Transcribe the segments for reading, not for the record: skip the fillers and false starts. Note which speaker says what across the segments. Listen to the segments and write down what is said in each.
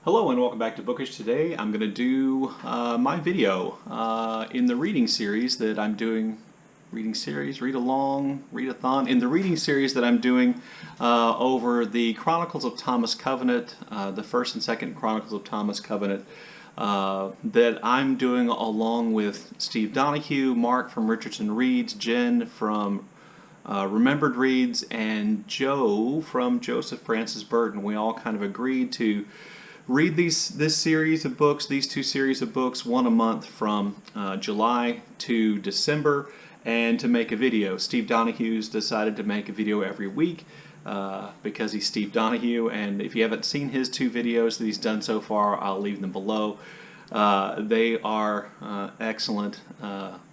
Speaker 1: Hello and welcome back to Bookish. Today I'm going to do my video in the reading series that I'm doing. Reading series, read along, readathon. In the reading series that I'm doing over the Chronicles of Thomas Covenant, the first and second Chronicles of Thomas Covenant, that I'm doing along with Steve Donoghue, Mark from Richardson Reads, Jen from Remembered Reads, and Joe from Joseph Francis Burton. We all kind of agreed to read this series of books, these two series of books, one a month from July to December, and to make a video. Steve Donoghue's decided to make a video every week because he's Steve Donoghue, and if you haven't seen his two videos that he's done so far, I'll leave them below. They are excellent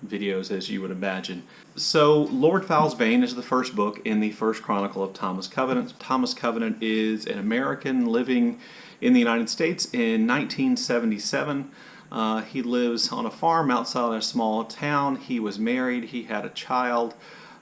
Speaker 1: videos, as you would imagine. So, Lord Fowle's Bane is the first book in the first Chronicle of Thomas Covenant. Thomas Covenant is an American living in the United States in 1977. He lives on a farm outside a small town. He was married, he had a child,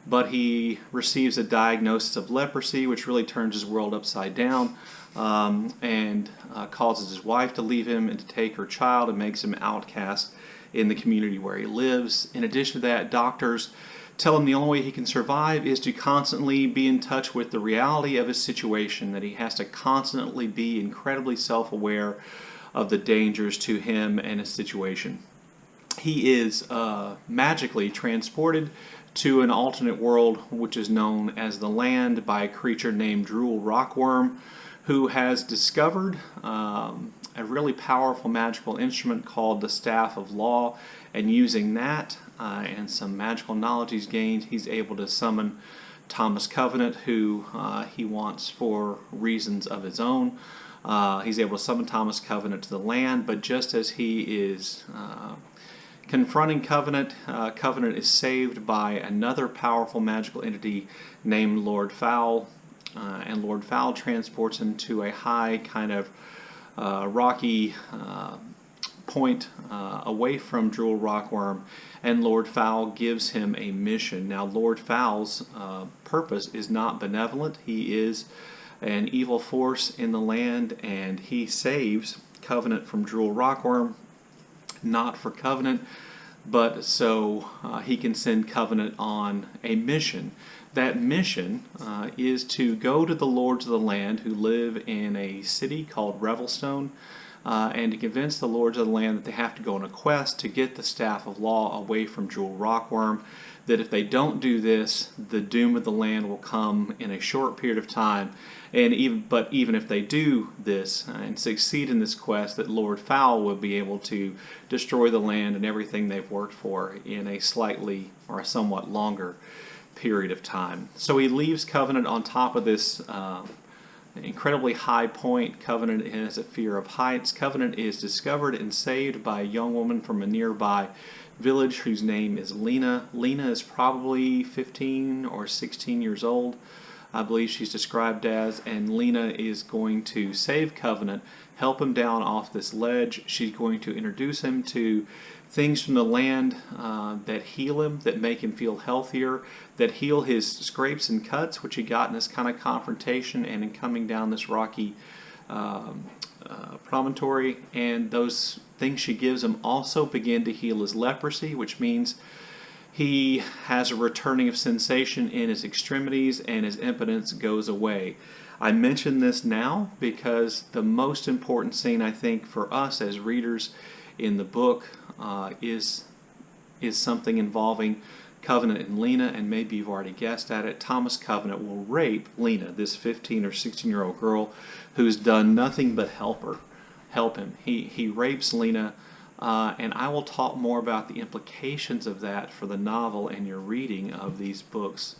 Speaker 1: but he receives a diagnosis of leprosy, which really turns his world upside down, and causes his wife to leave him and to take her child, and makes him outcast in the community where he lives. In addition to that, doctors tell him the only way he can survive is to constantly be in touch with the reality of his situation, that he has to constantly be incredibly self-aware of the dangers to him and his situation. He is magically transported to an alternate world which is known as the Land by a creature named Drool Rockworm, who has discovered a really powerful magical instrument called the Staff of Law, and using that and some magical knowledge he's gained, he's able to summon Thomas Covenant, who he wants for reasons of his own. He's able to summon Thomas Covenant to the land, but just as he is confronting Covenant, Covenant is saved by another powerful magical entity named Lord Fowle, and Lord Fowle transports him to a high kind of rocky point away from Drool Rockworm, and Lord Fowle gives him a mission. Now, Lord Fowle's purpose is not benevolent. He is an evil force in the land, and he saves Covenant from Drool Rockworm, not for Covenant, but so he can send Covenant on a mission. That mission is to go to the lords of the land who live in a city called Revelstone, and to convince the lords of the land that they have to go on a quest to get the Staff of Law away from Drool Rockworm, that if they don't do this, the doom of the land will come in a short period of time. And even if they do this and succeed in this quest, that Lord Fowle will be able to destroy the land and everything they've worked for in a slightly or a somewhat longer period of time. So he leaves Covenant on top of this incredibly high point. Covenant has a fear of heights. Covenant is discovered and saved by a young woman from a nearby village whose name is Lena. Lena is probably 15 or 16 years old, I believe she's described as, and Lena is going to save Covenant, help him down off this ledge. She's going to introduce him to things from the land that heal him, that make him feel healthier, that heal his scrapes and cuts, which he got in this kind of confrontation and in coming down this rocky promontory. And those things she gives him also begin to heal his leprosy, which means he has a returning of sensation in his extremities and his impotence goes away. I mention this now because the most important scene, I think, for us as readers in the book is something involving Covenant and Lena, and maybe you've already guessed at it. Thomas Covenant will rape Lena, this 15 or 16-year-old girl who's done nothing but help him. He rapes Lena, and I will talk more about the implications of that for the novel and your reading of these books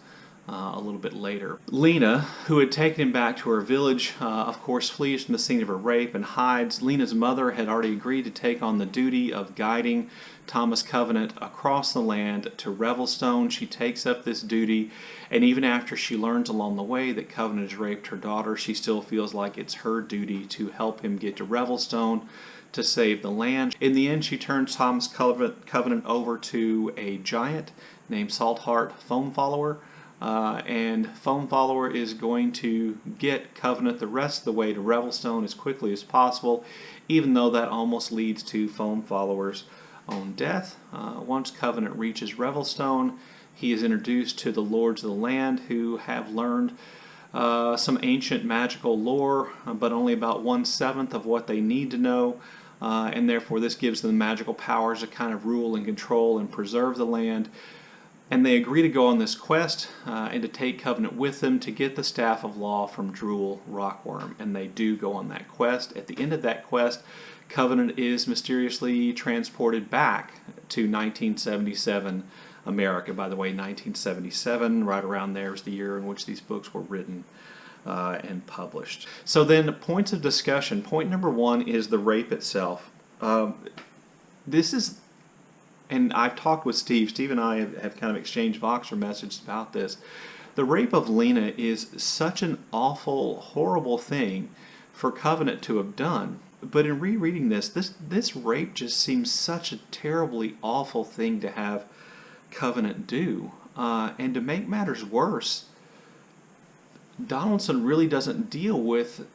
Speaker 1: a little bit later. Lena, who had taken him back to her village, of course flees from the scene of her rape and hides. Lena's mother had already agreed to take on the duty of guiding Thomas Covenant across the land to Revelstone. She takes up this duty, and even after she learns along the way that Covenant has raped her daughter, she still feels like it's her duty to help him get to Revelstone to save the land. In the end, she turns Thomas Covenant over to a giant named Saltheart Foamfollower, and Foam Follower is going to get Covenant the rest of the way to Revelstone as quickly as possible, even though that almost leads to Foam Follower's own death. Once Covenant reaches Revelstone, he is introduced to the Lords of the Land, who have learned some ancient magical lore, but only about 1/7 of what they need to know, and therefore this gives them magical powers to kind of rule and control and preserve the land. And they agree to go on this quest and to take Covenant with them to get the Staff of Law from Drool Rockworm. And they do go on that quest. At the end of that quest, Covenant is mysteriously transported back to 1977 America. By the way, 1977, right around there, is the year in which these books were written and published. So then, points of discussion. Point number one is the rape itself. This is... And I've talked with Steve. Steve and I have kind of exchanged Voxer messages about this. The rape of Lena is such an awful, horrible thing for Covenant to have done. But in rereading this rape just seems such a terribly awful thing to have Covenant do. And to make matters worse, Donaldson really doesn't deal with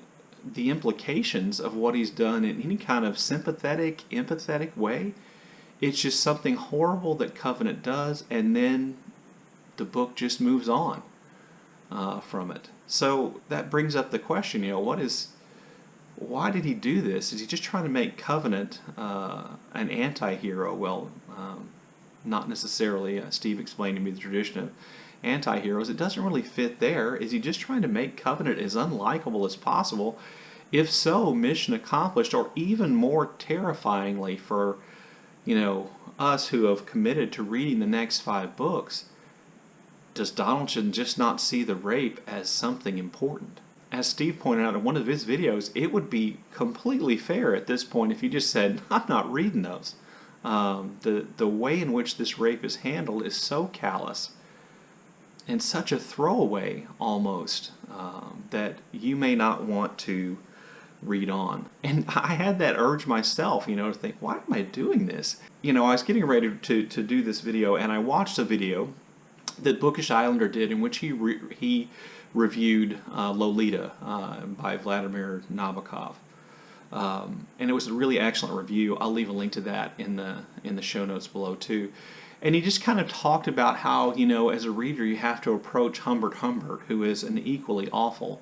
Speaker 1: the implications of what he's done in any kind of sympathetic, empathetic way. It's just something horrible that Covenant does, and then the book just moves on from it. So that brings up the question, why did he do this? Is he just trying to make Covenant an anti-hero? Well, not necessarily. Steve explained to me the tradition of anti-heroes. It doesn't really fit there. Is he just trying to make Covenant as unlikable as possible? If so, mission accomplished, or even more terrifyingly for us who have committed to reading the next 5 books, does Donaldson just not see the rape as something important? As Steve pointed out in one of his videos, it would be completely fair at this point if he just said, I'm not reading those. The way in which this rape is handled is so callous and such a throwaway almost that you may not want to read on. And I had that urge myself, to think, why am I doing this? I was getting ready to do this video, and I watched a video that Bookish Islander did in which he reviewed Lolita by Vladimir Nabokov. And it was a really excellent review. I'll leave a link to that in the show notes below too. And he just kind of talked about how, as a reader, you have to approach Humbert, who is an equally awful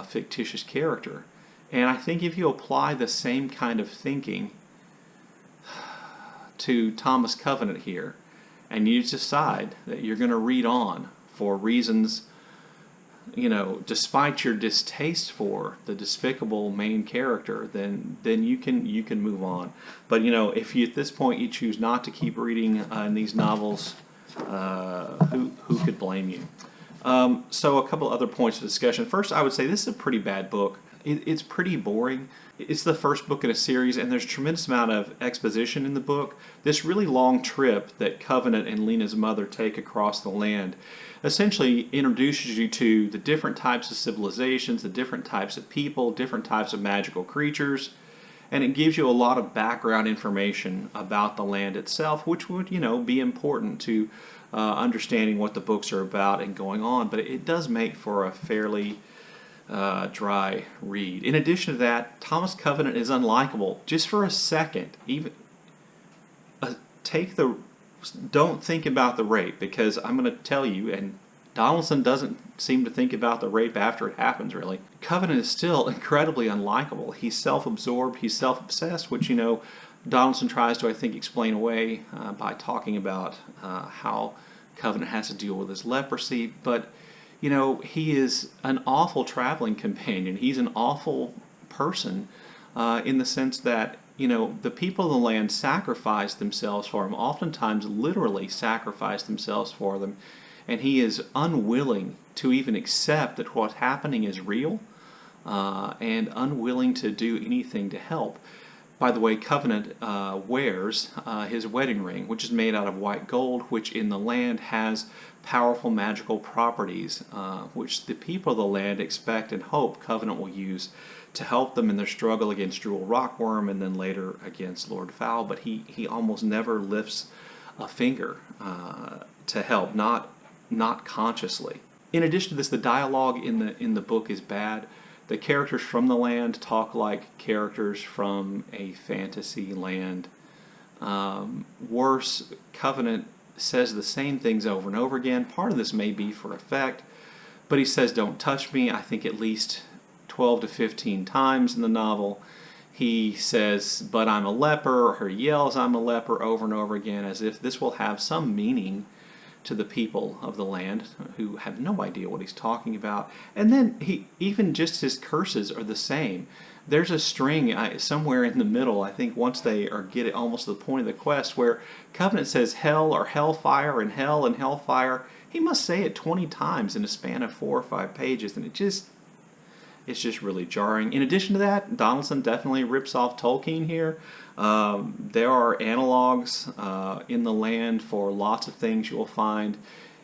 Speaker 1: fictitious character. And I think if you apply the same kind of thinking to Thomas Covenant here, and you decide that you're going to read on for reasons, despite your distaste for the despicable main character, then you can move on. But if you at this point you choose not to keep reading in these novels, who could blame you? So a couple other points of discussion. First, I would say this is a pretty bad book. It's pretty boring. It's the first book in a series, and there's a tremendous amount of exposition in the book. This really long trip that Covenant and Lena's mother take across the land essentially introduces you to the different types of civilizations, the different types of people, different types of magical creatures, and it gives you a lot of background information about the land itself, which would, be important to understanding what the books are about and going on. But it does make for a fairly dry read. In addition to that, Thomas Covenant is unlikable. Just for a second, even don't think about the rape, because I'm going to tell you, and Donaldson doesn't seem to think about the rape after it happens, really. Covenant is still incredibly unlikable. He's self-absorbed, he's self-obsessed, which, Donaldson tries to, I think, explain away by talking about how Covenant has to deal with his leprosy, but he is an awful traveling companion. He's an awful person in the sense that, the people of the land sacrifice themselves for him, oftentimes literally sacrifice themselves for them, and he is unwilling to even accept that what's happening is real and unwilling to do anything to help. By the way, Covenant wears his wedding ring, which is made out of white gold, which in the land has powerful magical properties, which the people of the land expect and hope Covenant will use to help them in their struggle against Drool Rockworm and then later against Lord Foul. But he almost never lifts a finger to help, not not consciously. In addition to this, the dialogue in the book is bad. The characters from the land talk like characters from a fantasy land. Worse, Covenant says the same things over and over again. Part of this may be for effect, but he says, "Don't touch me," I think at least 12 to 15 times in the novel. He says, "But I'm a leper," or he yells, "I'm a leper," over and over again, as if this will have some meaning to the people of the land who have no idea what he's talking about. And then even just his curses are the same. There's a string somewhere in the middle, I think once they get it almost to the point of the quest, where Covenant says hell or hellfire and hell and hellfire. He must say it 20 times in a span of 4 or 5 pages, and it's just really jarring. In addition to that, Donaldson definitely rips off Tolkien here. There are analogs in the land for lots of things you'll find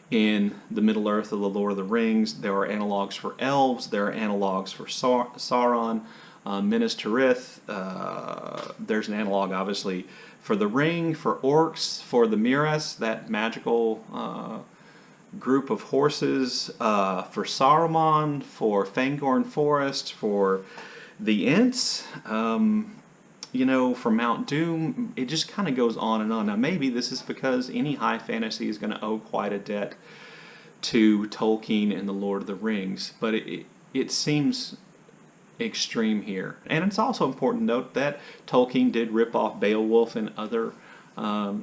Speaker 1: in the Middle Earth of the Lord of the Rings. There are analogs for elves. There are analogs for Sauron, Minas Tirith. There's an analog, obviously, for the Ring, for orcs, for the Miras, that magical group of horses, for Saruman, for Fangorn Forest, for the Ents, you know, for Mount Doom. It just kind of goes on and on. Now maybe this is because any high fantasy is going to owe quite a debt to Tolkien and the Lord of the Rings, but it seems extreme here. And it's also important to note that Tolkien did rip off Beowulf and other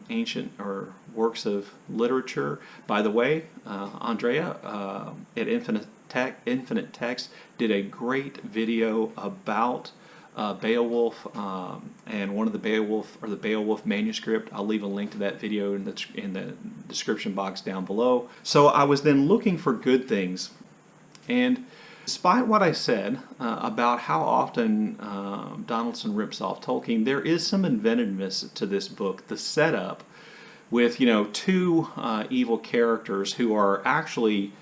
Speaker 1: ancient or works of literature. By the way, Andrea at Infinite Text did a great video about Beowulf and one of the Beowulf Manuscript. I'll leave a link to that video in the description box down below. So I was then looking for good things, and despite what I said about how often Donaldson rips off Tolkien, there is some inventiveness to this book. The setup with, you know, two evil characters who are actually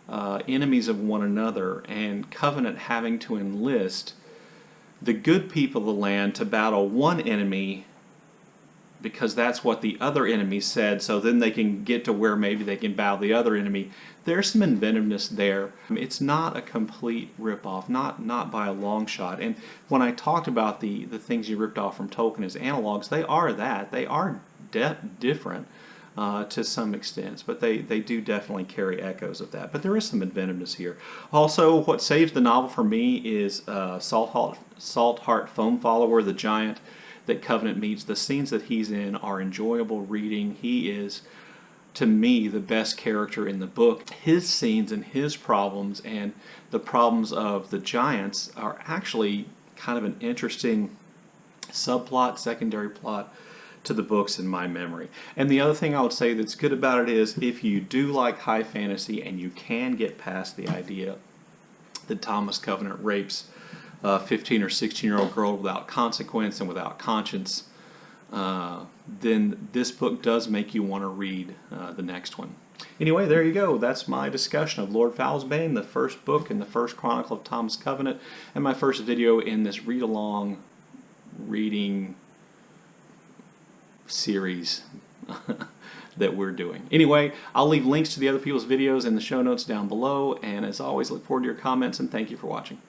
Speaker 1: enemies of one another, and Covenant having to enlist the good people of the land to battle one enemy because that's what the other enemy said, so then they can get to where maybe they can battle the other enemy. There's some inventiveness there. It's not a complete rip-off, not by a long shot. And when I talked about the things you ripped off from Tolkien as analogs, they are that. They are different to some extent, but they do definitely carry echoes of that. But there is some inventiveness here. Also, what saves the novel for me is Saltheart Foamfollower, the giant that Covenant meets. The scenes that he's in are enjoyable reading. He is, to me, the best character in the book. His scenes and his problems and the problems of the giants are actually kind of an interesting subplot, secondary plot to the books in my memory. And the other thing I would say that's good about it is if you do like high fantasy and you can get past the idea that Thomas Covenant rapes a 15 or 16-year-old girl without consequence and without conscience, then this book does make you want to read the next one. Anyway, there you go. That's my discussion of Lord Fowl's Bane, the first book in the first Chronicle of Thomas Covenant, and my first video in this read-along reading series that we're doing. Anyway, I'll leave links to the other people's videos in the show notes down below, and as always, look forward to your comments, and thank you for watching.